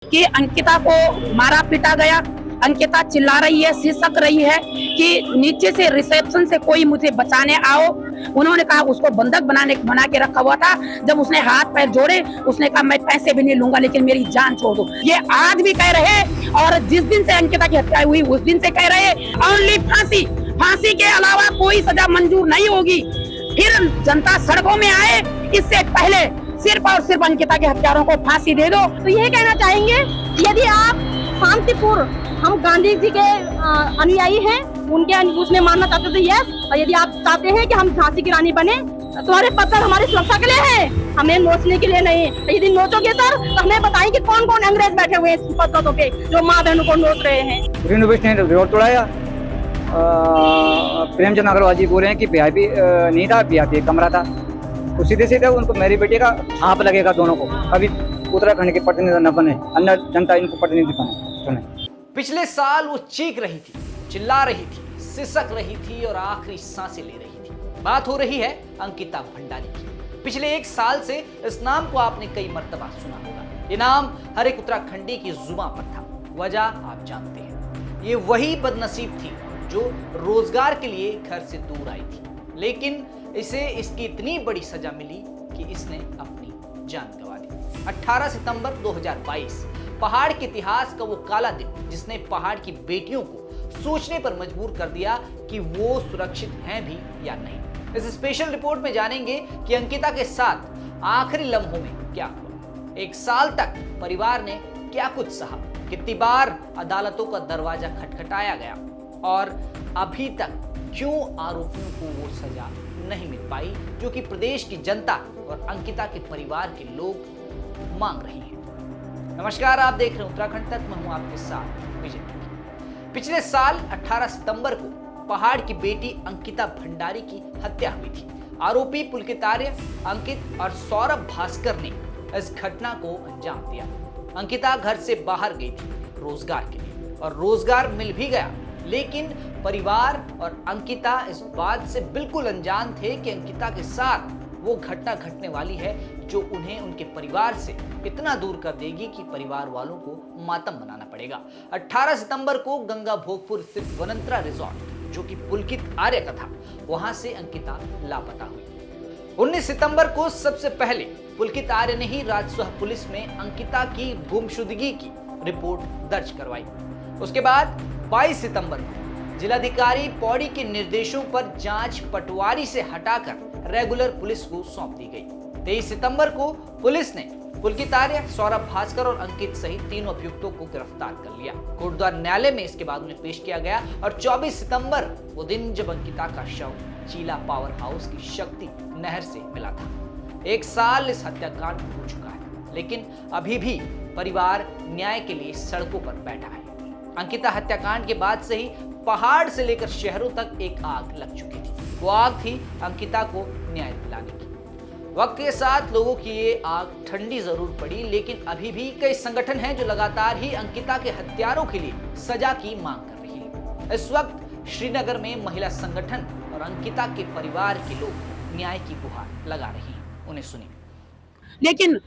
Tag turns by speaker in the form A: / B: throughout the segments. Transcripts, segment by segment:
A: कि अंकिता को मारा पीटा गया। अंकिता चिल्ला रही है, सिसक रही है कि नीचे से रिसेप्शन से कोई मुझे बचाने आओ। उन्होंने कहा उसको बंधक बना के रखा हुआ था। जब उसने हाथ पैर जोड़े, उसने कहा मैं पैसे भी नहीं लूंगा लेकिन मेरी जान छोड़ दो। ये आज भी कह रहे और जिस दिन से अंकिता की हत्या हुई उस दिन से कह रहे ओनली फांसी, फांसी के अलावा कोई सजा मंजूर नहीं होगी। फिर जनता सड़कों में आए, इससे पहले सिर्फ और सिर्फ अंकिता के हत्यारों को फांसी दे दो।
B: तो यह कहना चाहेंगे यदि आप शांतिपूर्ण, हम गांधी जी के अनुयायी हैं, उनके उसमें मानना चाहते हो तो यस, और यदि आप चाहते हैं कि हम झांसी की रानी बने तो तुम्हारे पत्थर हमारी सुरक्षा के लिए है, हमें नोचने के लिए नहीं। यदि नोचोगे सर तो हमें बताएं कि कौन कौन अंग्रेज बैठे हुए हैं पत्थरों पे जो माँ बहनों को नोच रहे हैं।
C: रिनोवेशन ने रोड तोड़ाया। प्रेमचंद अग्रवाल जी बोल रहे हैं कि वीआईपी नहीं था, वीआईपी कमरा था। तो सीधे सीधे उनको मेरी बेटी का छाप लगेगा दोनों को। अभी उत्तराखंड के प्रतिनिधि न बने, अन्य जनता इनको प्रतिनिधि बने।
D: पिछले साल वो चीख रही थी, चिल्ला रही थी, सिसक रही थी और आखिरी सांसें ले रही थी। बात हो रही है अंकिता भंडारी की। पिछले एक साल से इस नाम को आपने कई मर्तबा सुना होगा। ये नाम हर एक उत्तराखंडी की जुबां पर था। वजह आप जानते हैं, ये वही बदनसीब थी जो रोजगार के लिए घर से दूर आई थी, लेकिन इसे इसकी इतनी बड़ी सजा मिली कि इसने अपनी जान गंवा दी। 18 सितंबर 2022 पहाड़ के इतिहास का वो काला दिन जिसने पहाड़ की बेटियों को सोचने पर मजबूर कर दिया कि वो सुरक्षित हैं भी या नहीं। इस स्पेशल रिपोर्ट में जानेंगे कि अंकिता के साथ आखिरी लम्हों में क्या हुआ। एक साल तक परिवार ने क्या कुछ सहा, कितनी बार अदालतों का दरवाजा खटखटाया गया और अभी तक क्यों आरोपियों को वो सजा नहीं मिल पाई जो कि प्रदेश की जनता और अंकिता के परिवार के लोग मांग रही हैं। नमस्कार, आप देख रहे हैं उत्तराखंड तक, मैं हूं आपके साथ विजय। पिछले साल 18 सितंबर को पहाड़ की बेटी अंकिता भंडारी की हत्या हुई थी। आरोपी पुलकित आर्य, अंकित और सौरभ भास्कर ने इस घटना को अंजाम दिया। अंकिता घर से बाहर गई थी रोजगार के लिए और रोजगार मिल भी गया, लेकिन परिवार और अंकिता इस बात से बिल्कुल अनजान थे कि अंकिता के साथ वो घटना घटने वाली है जो उन्हें उनके परिवार से इतना दूर कर देगी कि परिवार वालों को मातम मनाना पड़ेगा। 18 सितंबर को गंगा भोगपुर स्थित वनंतरा रिजॉर्ट, जो कि पुलकित आर्य का था, वहां से अंकिता लापता हुई। 19 सितंबर को सबसे पहले पुलकित आर्य ने ही राजसह पुलिस में अंकिता की गुमशुदगी की रिपोर्ट दर्ज करवाई। उसके बाद 22 सितंबर को जिलाधिकारी पौड़ी के निर्देशों पर जांच पटवारी से हटाकर रेगुलर पुलिस को सौंप दी गई। 23 सितंबर को पुलिस ने पुलकित आर्य, सौरभ भास्कर और अंकित सहित तीनों अभियुक्तों को गिरफ्तार कर लिया। कोटद्वार न्यायालय में इसके बाद उन्हें पेश किया गया और 24 सितंबर वो दिन जब अंकिता का शव चीला पावर हाउस की शक्ति नहर से मिला था। एक साल इस हत्याकांड हो चुका है, लेकिन अभी भी परिवार न्याय के लिए सड़कों पर बैठा है। अंकिता हत्याकांड के बाद से ही पहाड़ से लेकर शहरों तक एक आग लग चुकी थी। वो आग थी अंकिता को न्याय दिलाने की। वक्त के साथ लोगों की ये आग ठंडी जरूर पड़ी, लेकिन अभी भी कई संगठन हैं जो लगातार ही अंकिता के हत्यारों के लिए सजा की मांग कर रही है। इस वक्त श्रीनगर में महिला संगठन और अंकिता के परिवार के लोग न्याय की गुहार लगा रही हैं। उन्हें सुनिए।
A: लेकिन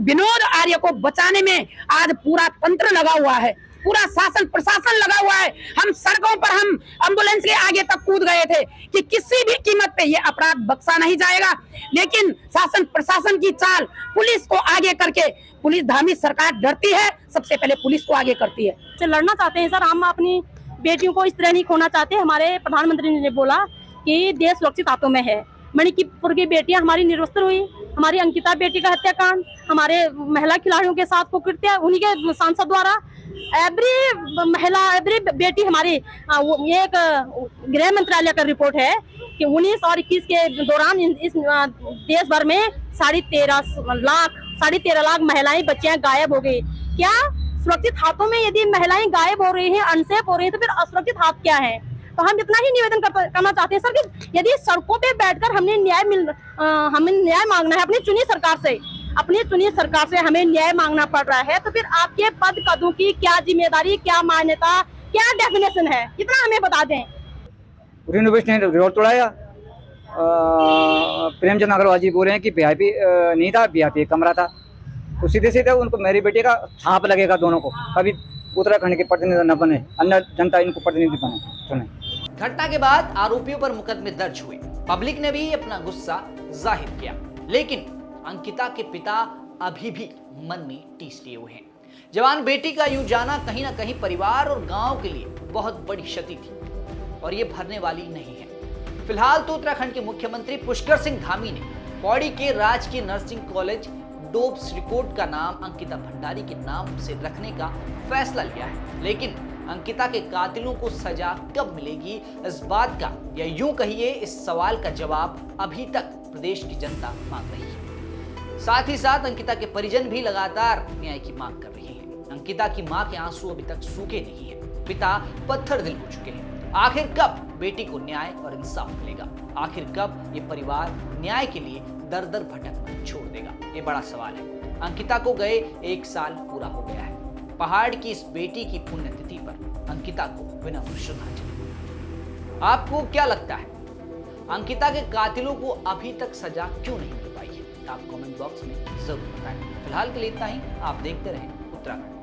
A: विनोद आर्य को बचाने में आज पूरा तंत्र लगा हुआ है, पूरा शासन प्रशासन लगा हुआ है। हम सड़कों पर, हम एम्बुलेंस के आगे तक कूद गए थे कि किसी भी कीमत पे ये अपराध बख्शा नहीं जाएगा। लेकिन शासन प्रशासन की चाल, पुलिस को आगे करके, पुलिस धार्मिक सरकार डरती है, सबसे पहले पुलिस को आगे करती है।
B: से लड़ना चाहते हैं सर, हम अपनी बेटियों को इस तरह नहीं खोना चाहते। हमारे प्रधानमंत्री ने बोला कि देश सुरक्षित हाथों में है। मणिपुर की बेटियां हमारी निर्वस्त्र हुई, हमारी अंकिता बेटी का हत्याकांड, हमारे महिला खिलाड़ियों के साथ कुकृत्य उन्हीं के सांसद द्वारा, एवरी बेटी हमारी। ये एक गृह मंत्रालय का रिपोर्ट है कि 19 और 21 के दौरान इस देश भर में 13.5 लाख महिलाएं, बच्चियां गायब हो गई। क्या सुरक्षित हाथों में यदि महिलाएं गायब हो रही हैं, अनसेफ हो रही हैं, तो फिर असुरक्षित हाथ क्या है? तो हम इतना ही निवेदन करना चाहते हैं सर कि यदि सड़कों पे बैठकर हमें न्याय मांगना है अपनी चुनी सरकार से हमें न्याय मांगना पड़ रहा है, तो फिर आपके पद कदों की क्या जिम्मेदारी, क्या मान्यता, क्या डेफिनेशन है, इतना हमें बता दें।
C: रिनोवेशन ने रोड तोड़ाया। प्रेमचंद अग्रवाल जी बोल रहे हैं कि वीआईपी नहीं था, वीआईपी कमरा था। तो सीधे सीधे उनको मेरी बेटी का छाप लगेगा दोनों को, कभी उत्तराखंड के प्रतिनिधि न बने, अन्य जनता इनको प्रतिनिधि बने चुने।
D: घटना के बाद आरोपियों पर मुकदमे दर्ज हुए, पब्लिक ने भी अपना गुस्सा जाहिर किया, लेकिन अंकिता के पिता अभी भी मन में टीस लिए हुए हैं। जवान बेटी का यूं जाना कहीं ना कहीं परिवार और गांव के लिए बहुत बड़ी क्षति थी और ये भरने वाली नहीं है। फिलहाल तो उत्तराखंड के मुख्यमंत्री पुष्कर सिंह धामी ने पौड़ी के राजकीय नर्सिंग कॉलेज डोब्स रिकॉर्ड का नाम अंकिता भंडारी के नाम से रखने का फैसला लिया है, लेकिन अंकिता के कातिलों को सजा कब मिलेगी, इस बात का या यूं कहिए इस सवाल का जवाब अभी तक प्रदेश की जनता मांग रही है। साथ ही साथ अंकिता के परिजन भी लगातार न्याय की मांग कर रहे हैं। अंकिता की मां के आंसू अभी तक सूखे नहीं है, पिता पत्थर दिल हो चुके हैं। आखिर कब बेटी को न्याय और इंसाफ मिलेगा? आखिर कब ये परिवार न्याय के लिए दर दर भटकना छोड़ देगा? ये बड़ा सवाल है। अंकिता को गए 1 साल पूरा हो गया है। पहाड़ की इस बेटी की पुण्यतिथि पर अंकिता को विनम्र श्रद्धांजलि। आपको क्या लगता है, अंकिता के कातिलों को अभी तक सजा क्यों नहीं मिल पाई है? आप कमेंट बॉक्स में जरूर बताएं। फिलहाल के लिए इतना ही। आप देखते रहें उत्तराखंड।